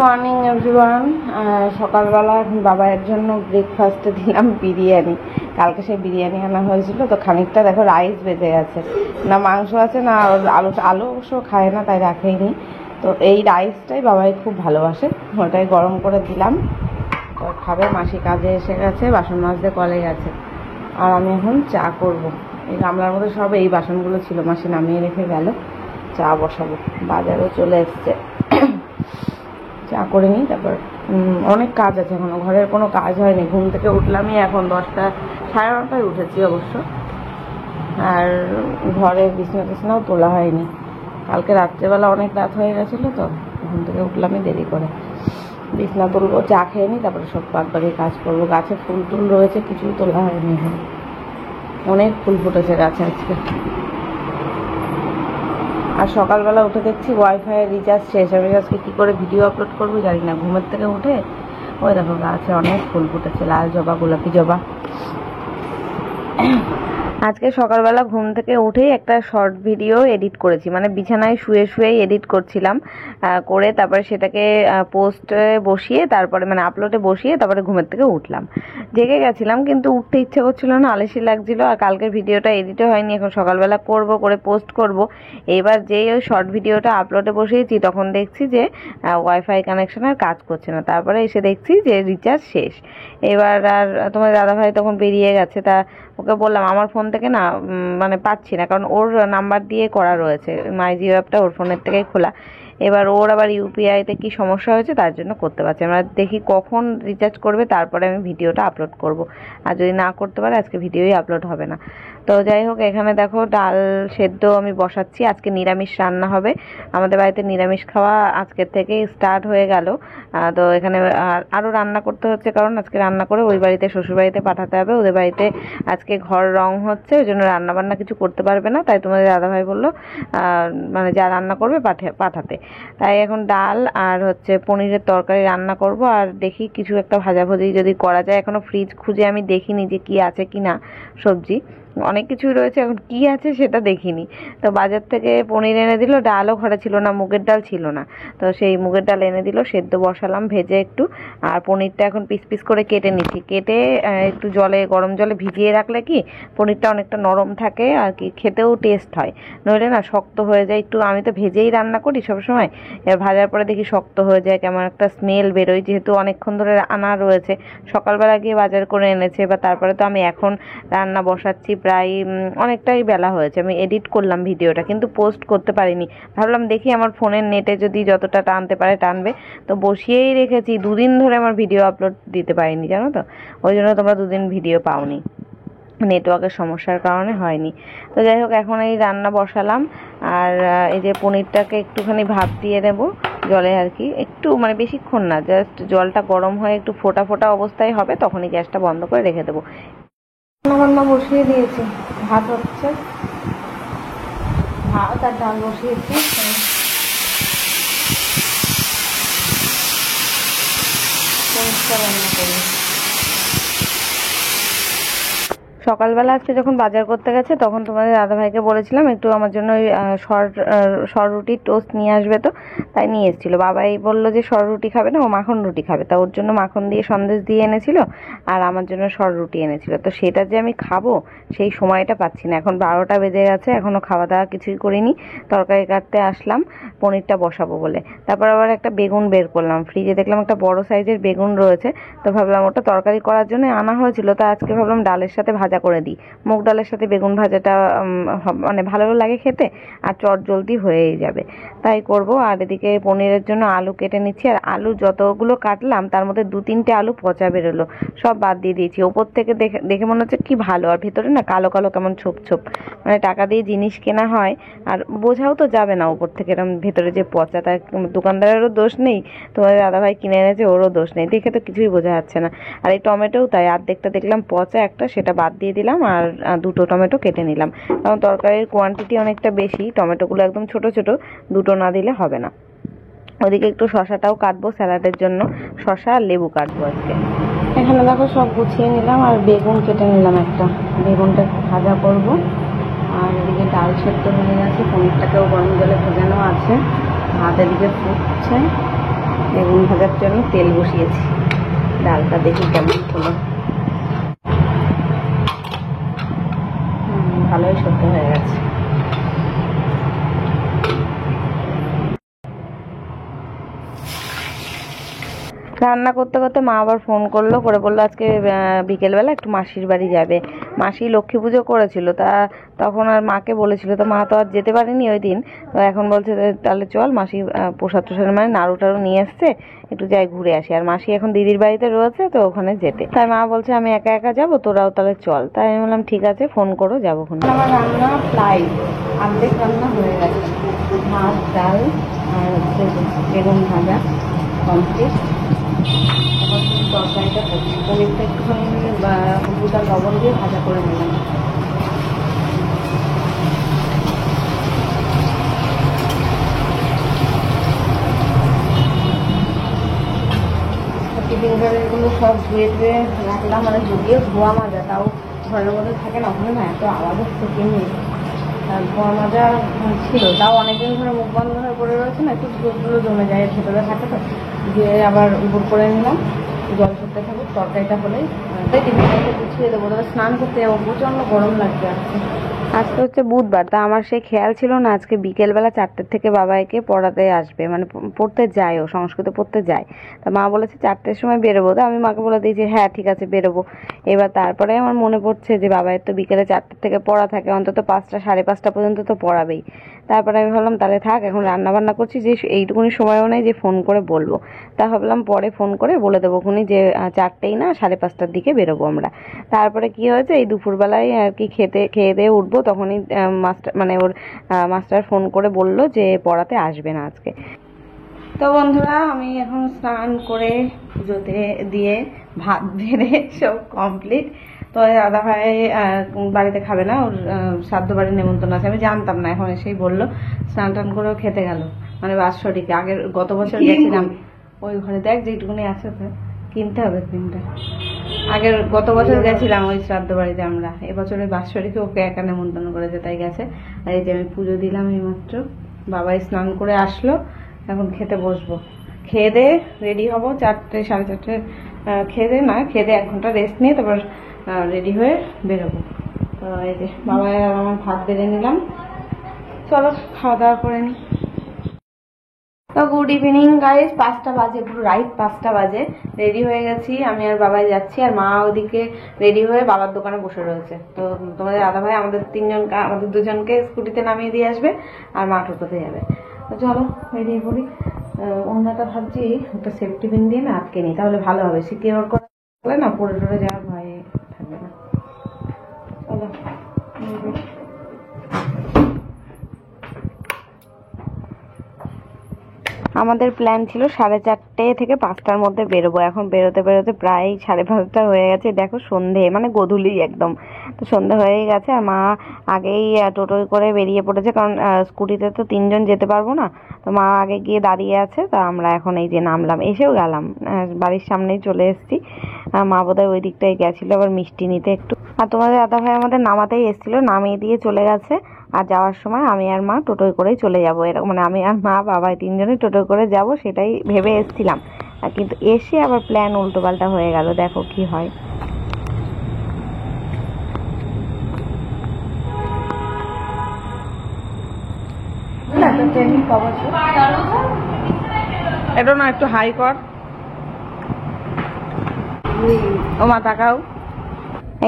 Morning everyone. সকালবেলা এখন বাবার জন্য ব্রেকফাস্টে দিলাম বিরিয়ানি। কালকে সেই বিরিয়ানি আনা হয়েছিল, তো খানিকটা দেখো রাইস বেঁচে গেছে, না মাংস আছে না আলু অবশ্য খায় না, তাই রাখেইনি। তো এই রাইসটাই বাবাই খুব ভালোবাসে, ওটাই গরম করে দিলাম। তো খাবে, মাসি কাজে এসে গেছে, বাসন মাজতে কলে গেছে, আর আমি এখন চা করব। এই গামলার মধ্যে সব এই বাসনগুলো ছিল, মাসি নামিয়ে রেখে গেল। চা বসাবো, বাজারও চলে এসছে, চা করে নিই। তারপর অনেক কাজ আছে, এখনও ঘরের কোনো কাজ হয়নি। ঘুম থেকে উঠলামই এখন 10টা, 9:30টায় উঠেছি অবশ্য। আর ঘরে বিছনা টিছনাও তোলা হয়নি, কালকে রাত্রেবেলা অনেক রাত হয়ে গেছিলো, তো ঘুম থেকে উঠলামই দেরি করে। বিছনা তুলবো, চা খেয়ে নিই, তারপরে সব বাদবাকি কাজ করবো। গাছে ফুল টুল রয়েছে, কিছুই তোলা হয়নি এখন। অনেক ফুল ফুটেছে গাছে আজকে। আর সকালবেলা উঠে দেখছি ওয়াইফাইয়ের রিচার্জ শেষ। আমি আজকে কী করে ভিডিও আপলোড করবো জানি না। ঘুমের থেকে উঠে ওই দেখো গাছে অনেক ফুল ফুটেছে, লাল জবা, গোলাপি জবা। আজকে সকালবেলা ঘুম থেকে উঠেই একটা শর্ট ভিডিও এডিট করেছি, মানে বিছানায় শুয়ে শুয়েই এডিট করছিলাম, করে তারপরে সেটাকে পোস্টে বসিয়ে, তারপরে মানে আপলোডে বসিয়ে তারপরে ঘুমের থেকে উঠলাম। জেগে গেছিলাম কিন্তু উঠতে ইচ্ছে করছিল না, আলসি লাগছিল। আর কালকের ভিডিওটা এডিটও হয়নি, এখন সকালবেলা করে পোস্ট করব। এবার যেই ওই শর্ট ভিডিওটা আপলোডে বসিয়েছি, তখন দেখছি যে ওয়াইফাই কানেকশন আর কাজ করছে না। তারপরে এসে দেখছি যে রিচার্জ শেষ। এবার আর তোমার দাদাভাই তখন বেরিয়ে গেছে, তা ওকে বললাম আমার ফোন থেকে না মানে পাচ্ছি না, কারণ ওর নাম্বার দিয়ে করা রয়েছে, মাই জিও অ্যাপটা ওর ফোনের থেকেই খোলা। এবার ওর আবার ইউপিআইতে কি সমস্যা হয়েছে, তার জন্য করতে পারছি। আমরা দেখি কখন রিচার্জ করবে, তারপরে আমি ভিডিওটা আপলোড করব। আর যদি না করতে পারে আজকে ভিডিওই আপলোড হবে না। তো যাই হোক, এখানে দেখো ডাল সেদ্ধ আমি বসাচ্ছি। আজকে নিরামিষ রান্না হবে, আমাদের বাড়িতে নিরামিষ খাওয়া আজকের থেকেই স্টার্ট হয়ে গেল। তো এখানে আরও রান্না করতে হচ্ছে, কারণ আজকে রান্না করে ওই বাড়িতে শ্বশুর বাড়িতে পাঠাতে হবে। ওদের বাড়িতে আজকে ঘর রং হচ্ছে, ওই জন্য রান্নাবান্না কিছু করতে পারবে না, তাই তোমাদের দাদাভাই বললো মানে যা রান্না করবে পাঠাতে। তাই এখন ডাল আর হচ্ছে পনিরের তরকারি রান্না করব। আর দেখি কিছু একটা ভাজাভুজি যদি করা যায়। এখনও ফ্রিজ খুঁজে আমি দেখিনি যে কি আছে কি না সবজি, অনেক কিছুই রয়েছে, এখন কি আছে সেটা দেখিনি। তো বাজার থেকে পনির এনে দিল, ডালও ঘরে ছিল না, মুগের ডাল ছিল না, তো সেই মুগের ডাল এনে দিল, সেদ্ধ বসালাম ভেজে একটু। আর পনিরটা এখন পিস পিস করে কেটে নিচ্ছি, কেটে একটু গরম জলে ভিজিয়ে রাখলে কি পনিরটা অনেকটা নরম থাকে, আর কি খেতেও টেস্ট হয়। নইলে না শক্ত হয়ে যায় একটু। আমি তো ভেজেই রান্না করি সবসময়, এবার ভাজার পরে দেখি শক্ত হয়ে যায়, কেমন একটা স্মেল বেরোয়, যেহেতু অনেকক্ষণ ধরে আনা রয়েছে। সকালবেলা গিয়ে বাজার করে এনেছে, বা তারপরে তো আমি এখন রান্না বসাচ্ছি, প্রায় অনেকটাই বেলা হয়েছে। আমি এডিট করলাম ভিডিওটা, কিন্তু পোস্ট করতে পারিনি। ভাবলাম দেখি আমার ফোনের নেটে যদি যতটা টানতে পারে টানবে, তো বসিয়েই রেখেছি। 2 দিন ধরে আমার ভিডিও আপলোড দিতে পারিনি, জানো তো, ওই জন্য তোমরা 2 দিন ভিডিও পাওনি, নেটওয়ার্কের সমস্যার কারণে হয়নি। তো যাই হোক, এখন এই রান্না বসালাম। আর এই যে পনিরটাকে একটুখানি ভাপ দিয়ে দেব জলে, আর কি একটু, মানে বেশিক্ষণ না, জাস্ট জলটা গরম হয়ে একটু ফোটা ফোটা অবস্থায় হবে, তখনই গ্যাসটা বন্ধ করে রেখে দেবো। রান্না বসিয়ে দিয়েছি, ভাত হচ্ছে, ভাত আর ডাল বসিয়েছি। রান্না করি। সকালবেলা আজকে যখন বাজার করতে গেছে, তখন তোমাদের দাদাভাইকে বলেছিলাম একটু আমার জন্য ওই রুটি টোস্ট নিয়ে আসবে, তো তাই নিয়ে এসেছিলো। বাবাই বললো যে রুটি খাবে না, ও মাখন রুটি খাবে, তা ওর জন্য মাখন দিয়ে সন্দেশ দিয়ে এনেছিল, আর আমার জন্য রুটি এনেছিল। তো সেটা যে আমি খাবো সেই সময়টা পাচ্ছি না, এখন 12টা বেজে গেছে, এখনও খাওয়া দাওয়া কিছুই করিনি। তরকারি কাটতে আসলাম পনিরটা বসাবো বলে। তারপর আবার একটা বেগুন বের করলাম, ফ্রিজে দেখলাম একটা বড় সাইজের বেগুন রয়েছে, তো ভাবলাম ওটা তরকারি করার জন্য আনা হয়েছিল, তা আজকে ভাবলাম ডালের সাথে ভাজা করে দিই। মুগ ডালের সাথে বেগুন ভাজাটা মানে ভালো লাগে খেতে, আর চট জলদি হয়েই যাবে, তাই করব। আর এদিকে পনিরের জন্য আলু কেটে নিচ্ছি। আর আলু যতগুলো কাটলাম তার মধ্যে 2-3টে আলু পচা বেরোলো, সব বাদ দিয়ে দিয়েছি। ওপর থেকে দেখে মনে হচ্ছে কি ভালো, আর ভেতরে না কালো কালো কেমন ছোপ ছোপ, মানে টাকা দিয়ে জিনিস কেনা হয় আর বোঝাও তো যাবে না ওপর থেকে এরকম ভেতরে যে পচা। তার দোকানদারেরও দোষ নেই, তোমাদের দাদাভাই কিনে এনেছে, ওরও দোষ নেই, দেখে তো কিছুই বোঝা যাচ্ছে না। আর এই টমেটোও তাই, অর্ধেকটা দেখলাম পচা, একটা সেটা বাদ দিয়ে দিলাম, আর 2টো টমেটো কেটে নিলাম, কারণ তরকারির কোয়ান্টিটি অনেকটা বেশি, টমেটোগুলো একদম ছোট ছোট, 2টো না দিলে হবে না। ওদিকে একটু শশাটাও কাটবো স্যালাডের জন্য, শশা আর লেবু কাটবো আজকে। এখানে দেখো সব গুছিয়ে নিলাম, আর বেগুন কেটে নিলাম একটা, বেগুনটা ভাজা করব। আর এদিকে ডাল সেদ্ধ হয়ে গেছে, পনিরটাকেও গরম জলে ভেজানো আছে, ভাত এদিকে ফুটছে। বেগুন ভাজার জন্য তেল বসিয়েছি, ডালটা দেখি কেমন হলো। ভালোই সেদ্ধ হয়ে গেছে। রান্না করতে করতে মা আবার ফোন করলো, করে বললো আজকে বিকেলবেলা একটু মাসির বাড়ি যাবে। মাসি লক্ষ্মী পুজো করেছিল, তখন আর মাকে বলেছিল, তো মা তো আর যেতে পারেনি ওই দিন। তো এখন বলছে তাহলে চল, মাসি প্রসাদ টোসাদ মানে নাড়ু টাড়ু নিয়ে এসছে, একটু যাই ঘুরে আসি। আর মাসি এখন দিদির বাড়িতে রয়েছে, তো ওখানে যেতে। তাই মা বলছে আমি একা একা যাবো, তোরাও তাহলে চল। তাই আমি বললাম ঠিক আছে, ফোন করো, যাবো। আমার রান্না প্রায় অর্ধেক রান্না হয়ে গেছে, ভাত ডাল আর হচ্ছে বেগুন ভাজা কমপ্লিট। তরকারিটা করছি, পনিরটা একটুখানি হলুদ আর লবণ দিয়ে ভাজা করে নিলাম। টিফিন ব্যাগগুলো সব ধুয়ে ধুয়ে রাখলাম, মানে যদিও ধোয়া মাজা, তাও ঘরের মধ্যে থাকে না, ওখানে না এত আওয়াজ হচ্ছে কিনে ধোয়া মাজা ছিল, তাও অনেকদিন ধরে মুখ বন্ধ হয়ে পড়ে রয়েছে না, একটু ধুলোগুলো জমে যায় ভেতরে থাকে, তো দিয়ে আবার উপর করে নিলাম। জল করতে থাকুক, তরকারিটা হলেই টিফিনটাকে গুছিয়ে দেবো। তবে স্নান করতে যাবো, প্রচণ্ড গরম লাগছে আজকে। আজকে হচ্ছে বুধবার, তা আমার সেই খেয়াল ছিল না আজকে বিকেলবেলা 4টের থেকে বাবাইকে পড়াতে আসবে, মানে পড়তে যায়, ও সংস্কৃত পড়তে যায়। তা মা বলেছে 4টের সময় বেরোবো, তো আমি মাকে বলে দিয়েছি হ্যাঁ ঠিক আছে বেরোবো। এবার তারপরে আমার মনে পড়ছে যে বাবাইয়ের তো বিকেলে 4টের থেকে পড়া থাকে, অন্তত 5টা সাড়ে 5টা পর্যন্ত তো পড়াবেই। তারপরে আমি ভাবলাম তাহলে থাক, এখন রান্না বান্না করছি, যে এইটুকুনি সময়ও নেই যে ফোন করে বলবো। তা ভাবলাম পরে ফোন করে বলে দেবো খুনি যে 4টেই না 5:30টার দিকে বেরোবো আমরা। তারপরে কি হয়েছে, এই দুপুরবেলায় আর কি খেয়ে দিয়ে উঠবো, তখনই ওর মাস্টার ফোন করে বলল যে পড়াতে আসবে না আজকে। তো বন্ধুরা, আমি এখন স্নান করে পুজোতে দিয়ে ভাত বেড়ে সব কমপ্লিট। তো দাদা ভাই বাড়িতে খাবে না, ওর শ্রাদ্ধ বাড়ির নেমন্তন্ন আছে। আমি জানতাম না, এখন এসেই বললো, স্নান টান করেও খেতে গেল, মানে বাৎসরিকে। আগের গত বছর গেছিলাম ওই ঘরে, দেখ যেটুকুনি আছে তো কিনতে হবে তিনটা। আগের গত বছর গেছিলাম ওই শ্রাদ্ধ বাড়িতে আমরা, এবছর ওই বাৎসরিকে ওকে একা নেমন্তন্ন করেছে, তাই গেছে। আর এই যে আমি পুজো দিলাম এইমাত্র, বাবাই স্নান করে আসলো, এখন খেতে বসবো। খেয়ে দিয়ে রেডি হবো 4টে সাড়ে 4টে, খেয়ে দিয়ে 1 ঘন্টা রেস্ট নিয়ে তারপর রেডি হয়ে বেরোবো। তো এই যে বাবাই আর আমার ভাত বেড়ে নিলাম, চলো খাওয়া দাওয়া করে নিই। তো গুড ইভিনিং গাইজ, 5টা বাজে, পুরো রাইট 5টা বাজে। রেডি হয়ে গেছি, আমি আর বাবাই যাচ্ছি, আর মা ওদিকে রেডি হয়ে বাবার দোকানে বসে রয়েছে। তো তোমাদের দাদা ভাই আমাদের দুজনকে স্কুটিতে নামিয়ে দিয়ে আসবে, আর মা টোটোতে যাবে। তো চলো রেডি করি। অন্যটা ভাবছি একটা সেফটি পিন দিয়ে না আটকে নিই, তাহলে ভালো হবে, সিকিউর করে না, পড়ে টরে যাওয়ার ভয় থাকবে না। চলো আমাদের প্ল্যান ছিল 4:30 থেকে 5টার মধ্যে বেরোবো। এখন বেরোতে বেরোতে প্রায় 5:30 হয়ে গেছে। দেখো সন্ধে, মানে গোধূলি একদম, তো সন্ধে হয়ে গেছে। আর মা আগেই টোটোয় করে বেরিয়ে পড়েছে, কারণ স্কুটিতে তো 3জন যেতে পারবো না। তো মা আগে গিয়ে দাঁড়িয়ে আছে, তো আমরা এখন এই যে নামলাম, এসেও গেলাম, বাড়ির সামনেই চলে এসেছি। মা বোধহয় ওই দিকটায় গেছিলো আবার মিষ্টি নিতে একটু। আর তোমাদের দাদা ভাই আমাদের নামাতেই এসেছিলো, নামিয়ে দিয়ে চলে গেছে। আর যাওয়ার সময় আমি আর মা টোটোয় করেই চলে যাবো, এরকম মানে আমি আর মা বাবাই 3জনই টোটোয় করে যাব, সেটাই ভেবে এসেছিলাম। কিন্তু এসে আবার প্ল্যান উল্টোপাল্টা হয়ে গেল, দেখো কি হয়। এটা না একটু হাই কর, ও মা তাকাও।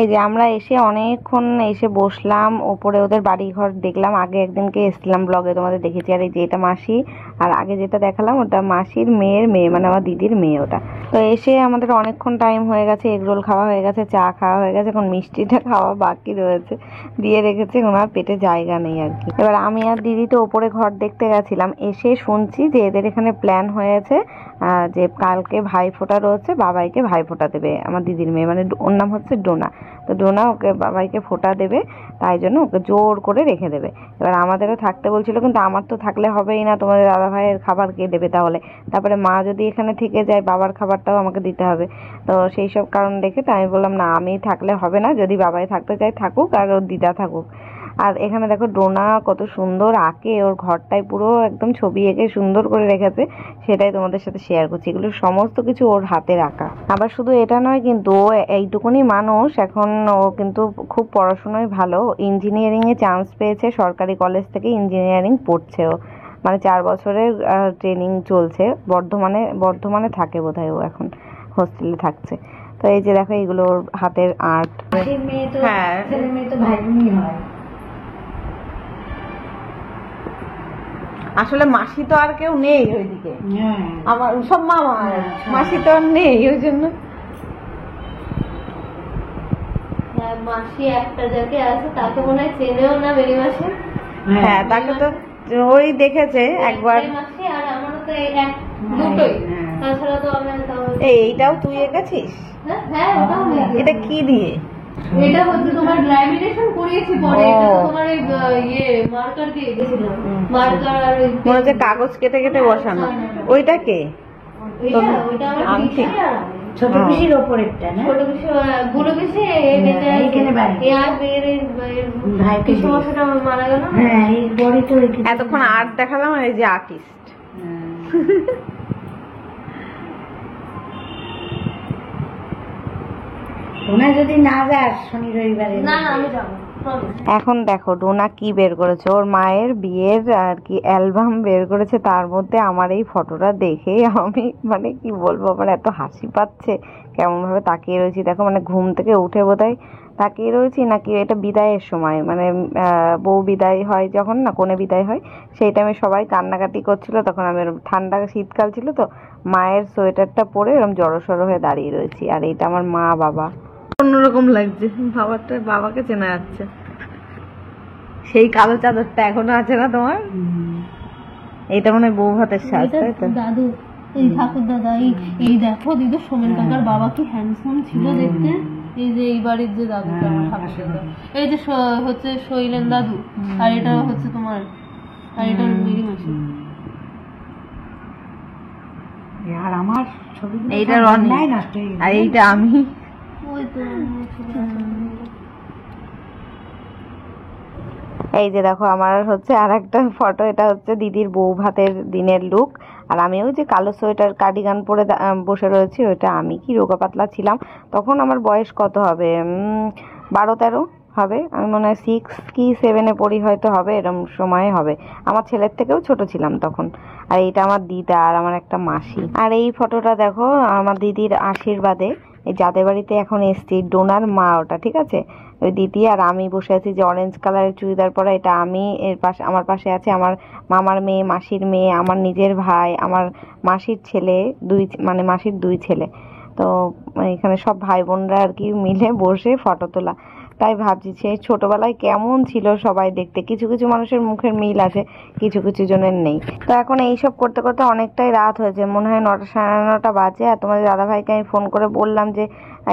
এই যে আমরা এসে অনেকক্ষণ এসে বসলাম, ওপরে ওদের বাড়ি ঘর দেখলাম। আগে একদিনকে এসেছিলাম, ব্লগে তোমাদের দেখেছি। আর এই যে এটা মাসি, আর আগে যেটা দেখালাম ওটা মাসির মেয়ের মেয়ে, মানে আমার দিদির মেয়ে ওটা। তো এসে আমাদের অনেকক্ষণ টাইম হয়ে গেছে, এগরোল খাওয়া হয়ে গেছে, চা খাওয়া হয়ে গেছে, এখন মিষ্টিটা খাওয়া বাকি রয়েছে, দিয়ে রেখেছে, ওনার পেটে জায়গা নেই আর কি। এবার আমি আর দিদি তো ওপরে ঘর দেখতে গেছিলাম, এসে শুনছি যে এদের এখানে প্ল্যান হয়েছে যে কালকে ভাইফোঁটা রয়েছে, বাবাইকে ভাইফোঁটা দেবে আমার দিদির মেয়ে, মানে ওর নাম হচ্ছে ডোনা। তো ডোনা ওকে বাবাইকে ফোঁটা দেবে, তাই জন্য ওকে জোর করে রেখে দেবে। এবার আমাদেরও থাকতে বলছিল, কিন্তু আমার তো থাকলে হবেই না, তোমাদের দাদা ভাইয়ের খাবার কে দেবে তাহলে? তারপরে মা যদি এখানে থেকে যায়, বাবার খাবারটাও আমাকে দিতে হবে। তো সেই সব কারণ দেখে তো আমি বললাম না, আমি থাকলে হবে না, যদি বাবাই থাকতে চাই থাকুক, আর ওর দিদা থাকুক। আর এখানে দেখো ডোনা কত সুন্দর আঁকে, ওর ঘরটায় পুরো একদম ছবি এঁকে সুন্দর করে রেখেছে, সেটাই তোমাদের সাথে শেয়ার করছি। এগুলো সমস্ত কিছু ওর হাতের আঁকা। আবার শুধু এটা নয় কিন্তু, ও এইটুকুনি মানুষ এখন, ও কিন্তু খুব পড়াশোনায় ভালো, ইঞ্জিনিয়ারিং এ চান্স পেয়েছে সরকারি কলেজ থেকে, ইঞ্জিনিয়ারিং পড়ছে ও, মানে 4 বছরের ট্রেনিং চলছে। বর্ধমানে থাকে বোধহয়, ও এখন হোস্টেলে থাকছে। তো এই যে দেখো এইগুলো ওর হাতের আর্ট। হ্যাঁ, আসলে মাসি তো আর কেউ নেই ওইদিকে, আমার সব মামা, মাসি তো আর নেই, ওই জন্য। মাসি একটা যাকে আছে তাকে মনে হয় চেনেও না বেরি মাসি। হ্যাঁ, তাকে তো ওই দেখেছে একবার। মাসি আর আমারও তো এই এক দুটোই, তাছাড়া তো আমি এইটাও তুই এঁকেছিস? হ্যাঁ, এটা কি দিয়ে? এটা হচ্ছে তোমার ল্যামিনেশন করিয়েছি পরে, এটা তোমার এই মার্কার দিয়ে এঁকেছিলাম, মার্কার আর মনে হচ্ছে কাগজ কেটে কেটে বসানো। ওইটা কে? ওইটা আমার পিসি আর ছোট পিসির ওপরেরটা না, ছোট পিসি বুড়ো পিসি এখানে বাড়ি ভাই পিসি মশাটা মারা গেল। হ্যাঁ, এই বড়ি তো এতক্ষণ আর্ট দেখালাম, আর এই যে আর্টিস্ট। তোমরা যদি না যাস শনি রবিবারে, না আমি যাবো। এখন দেখো ডোনা কি বের করেছে, ওর মায়ের বিয়ের আর কি অ্যালবাম বের করেছে, তার মধ্যে আমার এই ফটোটা দেখে আমি মানে কি বলবো, আমার এত হাসি পাচ্ছে, কেমন ভাবে তাকিয়ে রয়েছি দেখো, মানে ঘুম থেকে উঠে বোধহয় তাকিয়ে রয়েছি নাকি, এটা বিদায়ের সময়, মানে বউ বিদায় হয় যখন না, কনে বিদায় হয়, সেই টাইমে সবাই কান্নাকাটি করছিল, তখন আমি ঠান্ডা শীতকাল ছিল তো, মায়ের সোয়েটারটা পরে এরকম জড়সড় হয়ে দাঁড়িয়ে রয়েছি। আর এইটা আমার মা বাবা, অন্যরকম লাগছে, বাবাকে চেনা যাচ্ছে। সেই কালো চাদরটা এখনো আছে না তোমার? এইটা মনে হয় বউ ভাতের সাজ, তাই তো? দাদু, এই ঠাকুর দাদা, এই দেখো দিদি সোমেন কাকার বাবা কি হ্যান্ডসাম ছিল দেখতে। এই যে এই বাড়ির যে দাদুটা আমার ঠাকুর দাদা, এই যে হচ্ছে শৈলেন দাদু, আর এটা হচ্ছে তোমার, আর এটা মেরি মাসি। আর আমার ছবি এইটা রনি, আর এইটা আমি। ওই তো এই যে দেখো আমার হচ্ছে আর একটা ফটো, এটা হচ্ছে দিদির বউ ভাতের দিনের লুক। আর আমিও যে কালো সোয়েটার কার্ডিগান পরে বসে রয়েছি, ওইটা আমি। কি রোগা পাতলা ছিলাম তখন, আমার বয়স কত হবে, 12-13 হবে, আমি মনে হয় 6 কি 7-এ পড়ি হয়তো, হবে এরকম সময় হবে, আমার ছেলের থেকেও ছোট ছিলাম তখন। আর এইটা আমার দিদা আর আমার একটা মাসি। আর এই ফটোটা দেখো আমার দিদির আশীর্বাদে, এই যাদের বাড়িতে এখন এসছি, ডোনার মা ওটা, ঠিক আছে? ওই দিদি আর আমি বসে আছি, যে অরেঞ্জ কালারের চুড়িদার পরা, এটা আমি। এর পাশে আমার পাশে আছে আমার মামার মেয়ে, মাসির মেয়ে, আমার নিজের ভাই, আমার মাসির ছেলে, মানে মাসির 2 ছেলে। তো এখানে সব ভাই বোনরা আর কি মিলে বসে ফটো তোলা। তাই ভাবছি সেই ছোটবেলায় কেমন ছিল সবাই দেখতে, কিছু কিছু মানুষের মুখের মিল আছে, কিছু কিছু জনের নেই। তো এখন এইসব করতে করতে অনেকটাই রাত হয়েছে, মনে হয় 9টা 9:30 বাজে। আর তোমাদের দাদাভাইকে আমি ফোন করে বললাম যে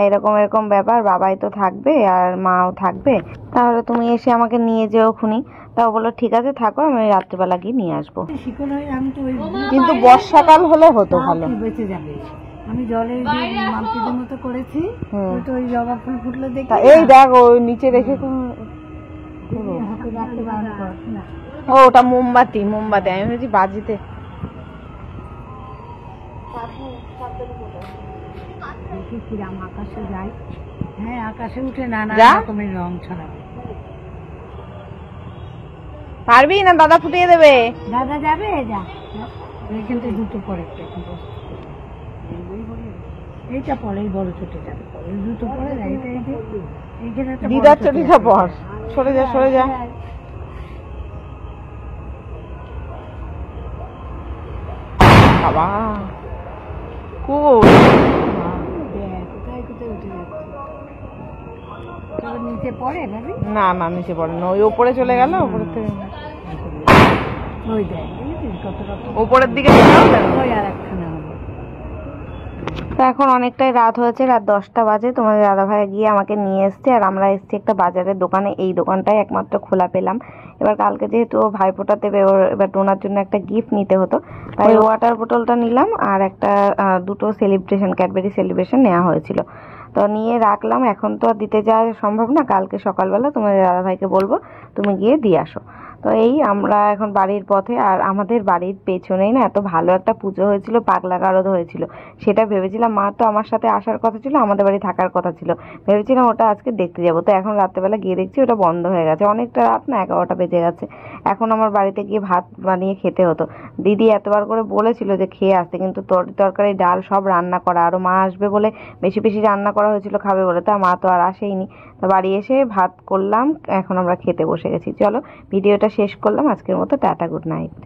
এরকম এরকম ব্যাপার, বাবাই তো থাকবে আর মাও থাকবে, তাহলে তুমি এসে আমাকে নিয়ে যেও খুনি। তাও বললো ঠিক আছে থাকো, আমি রাত্রিবেলা গিয়ে নিয়ে আসবো। কিন্তু বর্ষাকাল হলে হতো ভালো, বেঁচে যাবে। আমি জলে মাম্পিদের মতো করেছি, ওই জবা ফুল ফুটলো দেখি, এই দেখ ওই নিচে রেখে, ও ওটা মোমবাতি, আমি ভেবেছি বাজিতে। আকাশে যাই, হ্যাঁ আকাশে উঠে নানা রকমের রং ছড়াবে। পারবি না? দাদা ফুটিয়ে দেবে। দাদা যাবে, যা এইখান থেকে দুটো পরে, এইটা পরে, এই বড় চটিটা পরে, দুটো পরে, এইখানে দিদার চটিটা পর, সরে যা সরে যা। বাবা নিচে পড়ে ভাবি, না না নিচে পড়ে না, ওই ওপরে চলে গেল, ওপরের থেকে ওই দেখ কত কত ওপরের দিকে। ওই আর একখানা হবে। তো এখন অনেকটাই রাত হয়েছে, রাত 10টা বাজে। তোমাদের দাদাভাই গিয়ে আমাকে নিয়ে এসছে, আর আমরা এসছি একটা বাজারের দোকানে, এই দোকানটাই একমাত্র খোলা পেলাম। এবার কালকে যেহেতু ও ভাইফোঁটা দেবে, ওর এবার ডোনার জন্য একটা গিফট নিতে হতো, তাই ওয়াটার বোতলটা নিলাম, আর একটা দুটো সেলিব্রেশন, ক্যাডবেরি সেলিব্রেশন নেওয়া হয়েছিল। তো নিয়ে রাখলাম, এখন তো আর দিতে যাওয়া সম্ভব না, কালকে সকালবেলা তোমাদের দাদাভাইকে বলবো তুমি গিয়ে দিয়ে আসো। তো এই আমরা এখন বাড়ির পথে। আর আমাদের বাড়ির পেছনেই না এত ভালো একটা পুজো হয়েছিল, পাগলা গারদ হয়েছিল, সেটা ভেবেছিলাম, মা তো আমার সাথে আসার কথা ছিল, আমাদের বাড়ি থাকার কথা ছিল, ভেবেছিলাম ওটা আজকে দেখতে যাবো। তো এখন রাত্রেবেলা গিয়ে দেখছি ওটা বন্ধ হয়ে গেছে, অনেকটা রাত না, 11টা বেজে গেছে। এখন আমার বাড়িতে গিয়ে ভাত বানিয়ে খেতে হতো। দিদি এতবার করে বলেছিল যে খেয়ে আসতে, কিন্তু তরকারি ডাল সব রান্না করা, আরও মা আসবে বলে বেশি বেশি রান্না করা হয়েছিল খাবে বলে, তা মা তো আর আসেইনি। তো বাড়ি এসে ভাত করলাম, এখন আমরা খেতে বসে গেছি। চলো ভিডিওটা শেষ করলাম আজকের মতো, টাটা, গুড নাইট।